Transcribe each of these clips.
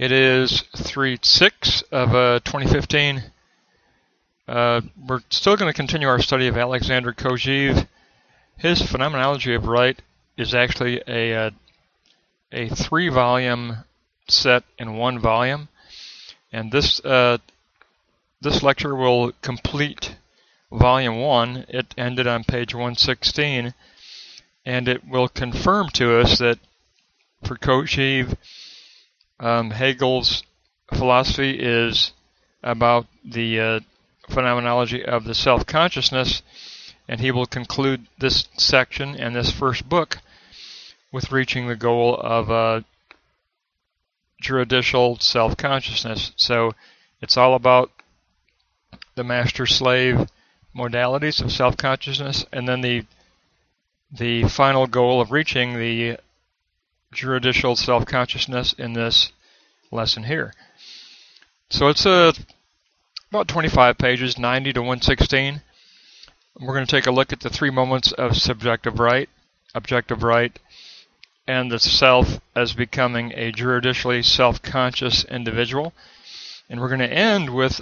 It is 3/6 of 2015. We're still going to continue our study of Alexander Kojeve. His Phenomenology of Right is actually a 3-volume set in 1 volume, and this lecture will complete volume 1. It ended on page 116, and it will confirm to us that for Kojeve, Hegel's philosophy is about the phenomenology of the self-consciousness, and he will conclude this section and this first book with reaching the goal of juridical self-consciousness. So it's all about the master-slave modalities of self-consciousness, and then the final goal of reaching the juridical self-consciousness in this lesson here. So it's about 25 pages, 90 to 116. We're going to take a look at the 3 moments of subjective right, objective right, and the self as becoming a juridically self-conscious individual. And we're going to end with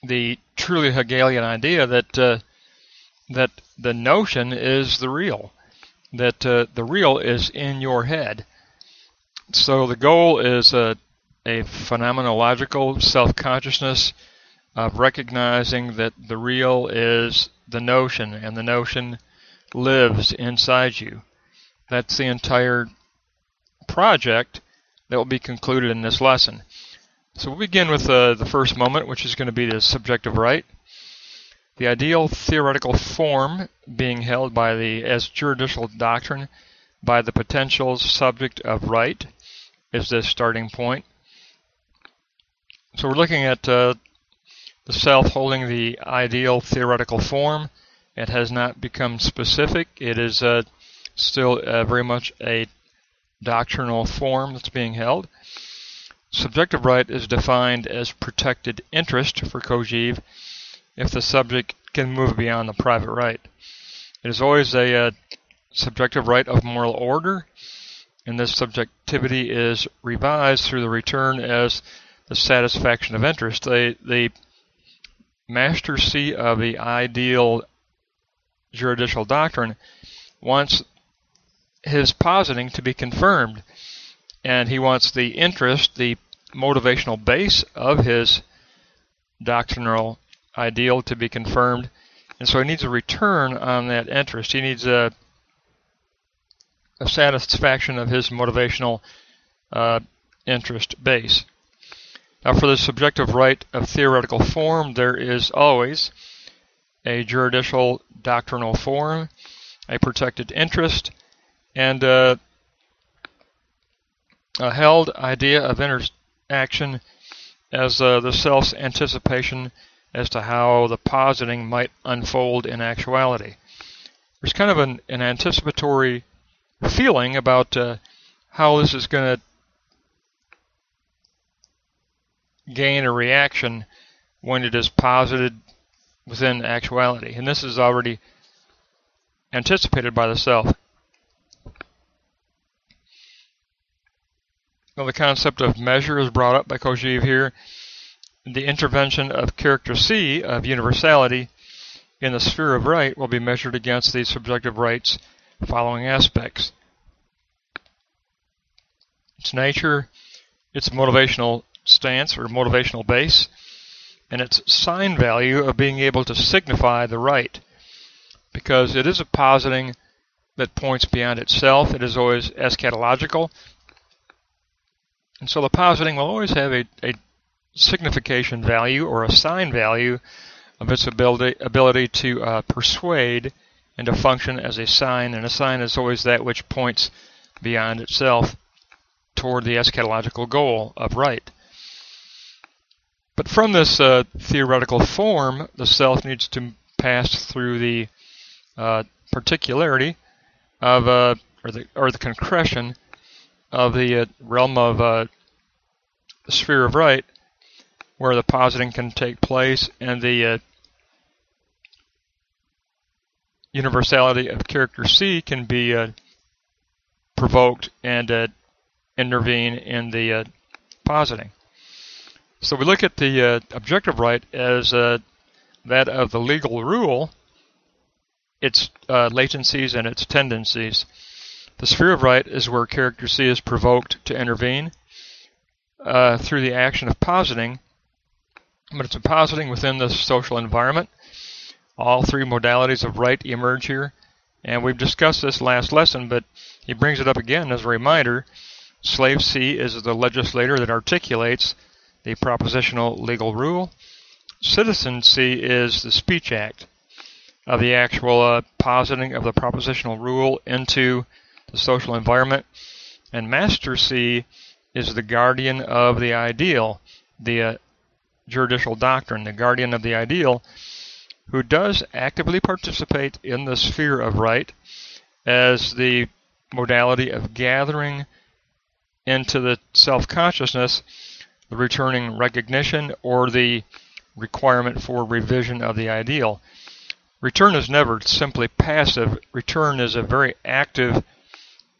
the truly Hegelian idea that that the notion is the real, that the real is in your head. So the goal is a phenomenological self-consciousness of recognizing that the real is the notion, and the notion lives inside you. That's the entire project that will be concluded in this lesson. So we'll begin with the first moment, which is going to be the subjective right. The ideal theoretical form being held as juridical doctrine by the potential subject of right is the starting point. So we're looking at the self holding the ideal theoretical form. It has not become specific. It is still very much a doctrinal form that's being held. Subjective right is defined as protected interest for Kojeve if the subject can move beyond the private right. It is always a subjective right of moral order, and this subjectivity is revised through the return as the satisfaction of interest. The master C of the ideal juridical doctrine wants his positing to be confirmed, and he wants the interest, the motivational base of his doctrinal ideal to be confirmed, and so he needs a return on that interest. He needs a satisfaction of his motivational interest base. Now, for the subjective right of theoretical form, there is always a juridical doctrinal form, a protected interest, and a held idea of interaction as the self's anticipation as to how the positing might unfold in actuality. There's kind of an anticipatory feeling about how this is going to gain a reaction when it is posited within actuality, and this is already anticipated by the self. Well, the concept of measure is brought up by Kojeve here. The intervention of character C of universality in the sphere of right will be measured against the subjective right's following aspects: its nature, its motivational stance or motivational base, and its sign value of being able to signify the right, because it is a positing that points beyond itself. It is always eschatological, and so the positing will always have a signification value or a sign value of its ability to persuade and to function as a sign, and a sign is always that which points beyond itself toward the eschatological goal of right. But from this theoretical form, the self needs to pass through the particularity of or the concretion of the realm of the sphere of right, where the positing can take place, and the universality of character C can be provoked and intervene in the positing. So we look at the objective right as that of the legal rule, its latencies and its tendencies. The sphere of right is where character C is provoked to intervene through the action of positing, but it's a positing within the social environment. All three modalities of right emerge here, and we've discussed this last lesson, but he brings it up again as a reminder. Slave C is the legislator that articulates the propositional legal rule. Citizen C is the speech act of the actual positing of the propositional rule into the social environment. And Master C is the guardian of the ideal, the juridical doctrine, the guardian of the ideal, who does actively participate in the sphere of right as the modality of gathering into the self-consciousness the returning recognition or the requirement for revision of the ideal. Return is never simply passive. Return is a very active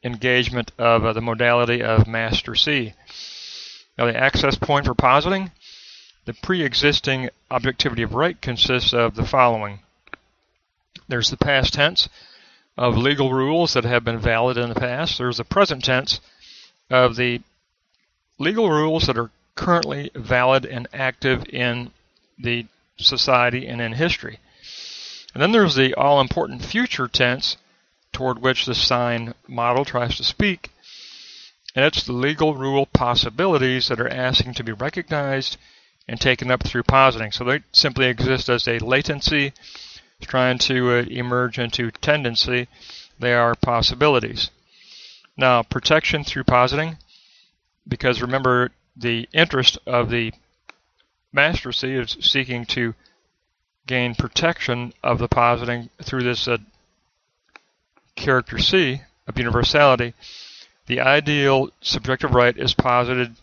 engagement of the modality of Master C. Now, the access point for positing, the pre-existing objectivity of right consists of the following. There's the past tense of legal rules that have been valid in the past. There's the present tense of the legal rules that are currently valid and active in the society and in history. And then there's the all-important future tense toward which the sign model tries to speak, and it's the legal rule possibilities that are asking to be recognized and taken up through positing. So they simply exist as a latency trying to emerge into tendency. They are possibilities. Now, protection through positing, because remember, the interest of the Master C is seeking to gain protection of the positing through this character C of universality. The ideal subjective right is posited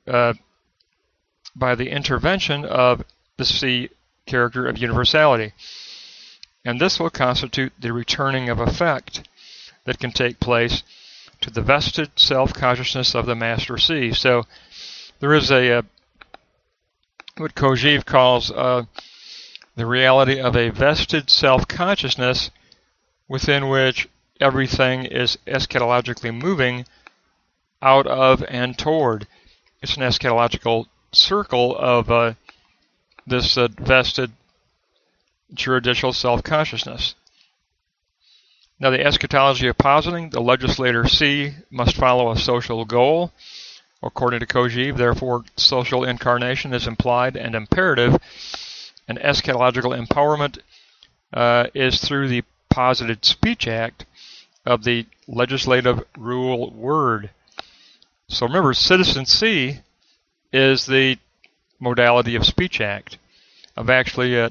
by the intervention of the C character of universality. And this will constitute the returning of effect that can take place to the vested self-consciousness of the Master C. So there is what Kojeve calls the reality of a vested self-consciousness within which everything is eschatologically moving out of and toward. It's an eschatological circle of this vested juridical self-consciousness. Now, the eschatology of positing, the legislator C must follow a social goal. According to Kojeve, therefore, social incarnation is implied and imperative, and eschatological empowerment is through the posited speech act of the legislative rule word. So remember, citizen C is the modality of speech act, of actually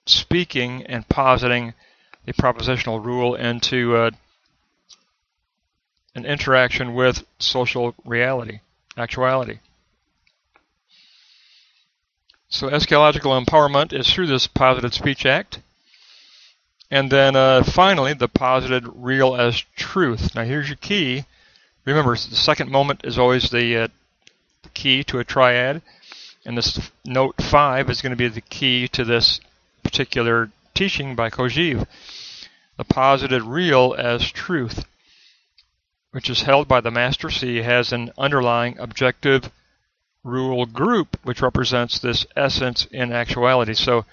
speaking and positing the propositional rule into an interaction with social reality, actuality. So eschatological empowerment is through this posited speech act. And then finally, the posited real as truth. Now here's your key. Remember, the second moment is always the key to a triad. And this note 5 is going to be the key to this particular teaching by Kojeve. The posited real as truth, which is held by the Master C, has an underlying objective rule group, which represents this essence in actuality. So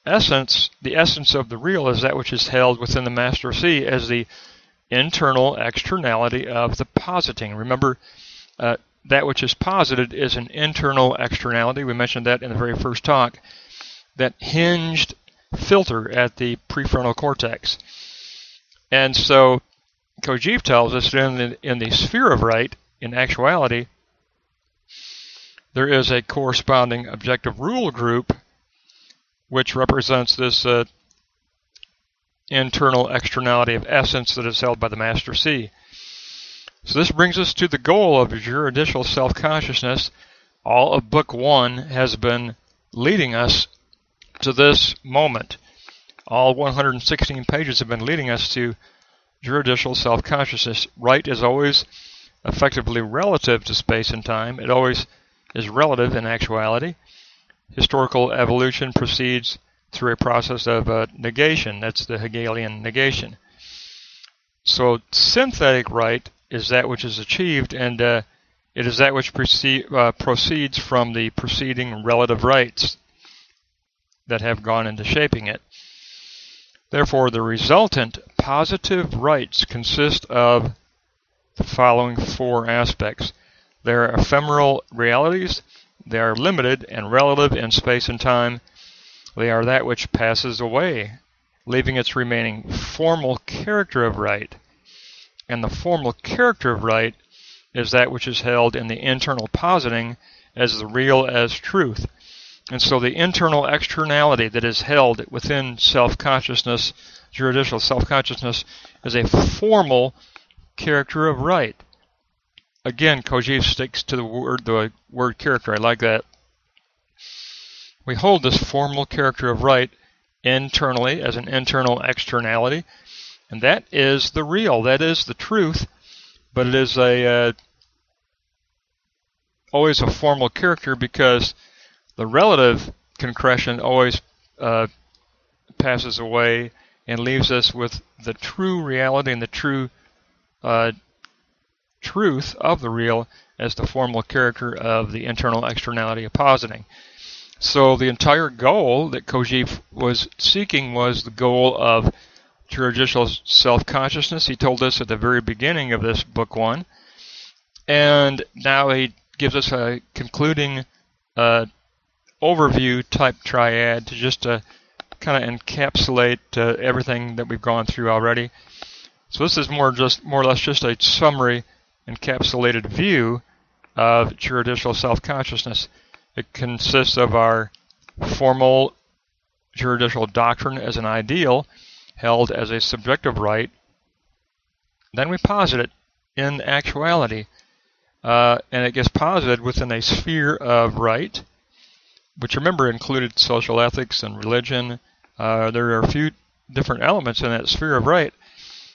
the essence of the real is that which is held within the Master C as the internal externality of the positing. Remember, that which is posited is an internal externality. We mentioned that in the very first talk. That hinged filter at the prefrontal cortex. And so Kojeve tells us that in the sphere of right, in actuality, there is a corresponding objective rule group which represents this internal externality of essence that is held by the Master C. So this brings us to the goal of juridical self-consciousness. All of Book 1 has been leading us to this moment. All 116 pages have been leading us to juridical self-consciousness. Right is always effectively relative to space and time. It always is relative in actuality. Historical evolution proceeds through a process of negation. That's the Hegelian negation. So synthetic right is that which is achieved, and it is that which proceeds from the preceding relative rights that have gone into shaping it. Therefore, the resultant positive rights consist of the following four aspects. They are ephemeral realities, they are limited and relative in space and time, they are that which passes away, leaving its remaining formal character of right. And the formal character of right is that which is held in the internal positing as the real as truth. And so the internal externality that is held within self-consciousness, juridical self-consciousness, is a formal character of right. Again, Kojeve sticks to the word character. I like that. We hold this formal character of right internally as an internal externality, and that is the real, that is the truth, but it is always a formal character because the relative concretion always passes away and leaves us with the true reality and the true truth of the real as the formal character of the internal externality of positing. So the entire goal that Kojeve was seeking was the goal of juridical self-consciousness. He told us at the very beginning of this book one, and now he gives us a concluding overview type triad to just kind of encapsulate everything that we've gone through already. So this is more or less just a summary, encapsulated view of juridical self-consciousness. It consists of our formal juridical doctrine as an ideal, held as a subjective right. Then we posit it in actuality, and it gets posited within a sphere of right, which remember included social ethics and religion. There are a few different elements in that sphere of right,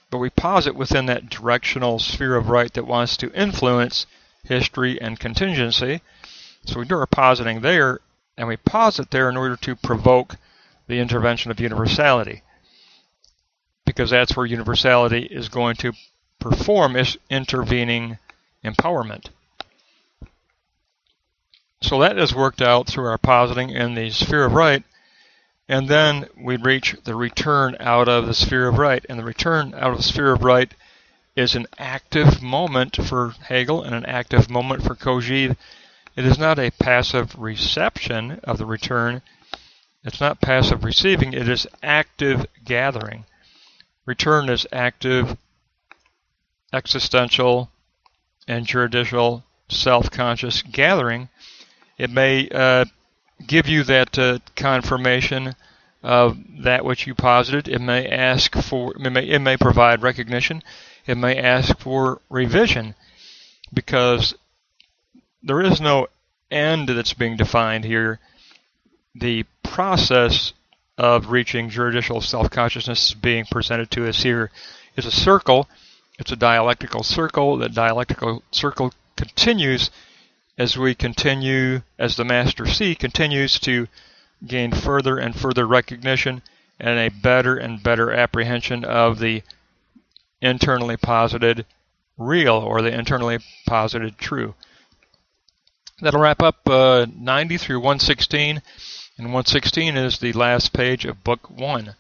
but we posit within that directional sphere of right that wants to influence history and contingency. So we do our positing there, and we posit there in order to provoke the intervention of universality, because that's where universality is going to perform its intervening empowerment. So that is worked out through our positing in the sphere of right, and then we reach the return out of the sphere of right. And the return out of the sphere of right is an active moment for Hegel and an active moment for Kojeve. It is not a passive reception of the return. It's not passive receiving. It is active gathering. Return is active, existential, and juridical self-conscious gathering. It may give you that confirmation of that which you posited. It may ask for. It may provide recognition. It may ask for revision, because there is no end that's being defined here. The process of reaching juridical self-consciousness being presented to us here is a circle. It's a dialectical circle. That dialectical circle continues as we continue, as the Master C continues to gain further and further recognition and a better and better apprehension of the internally posited real, or the internally posited true. That'll wrap up 90 through 116, and 116 is the last page of Book 1.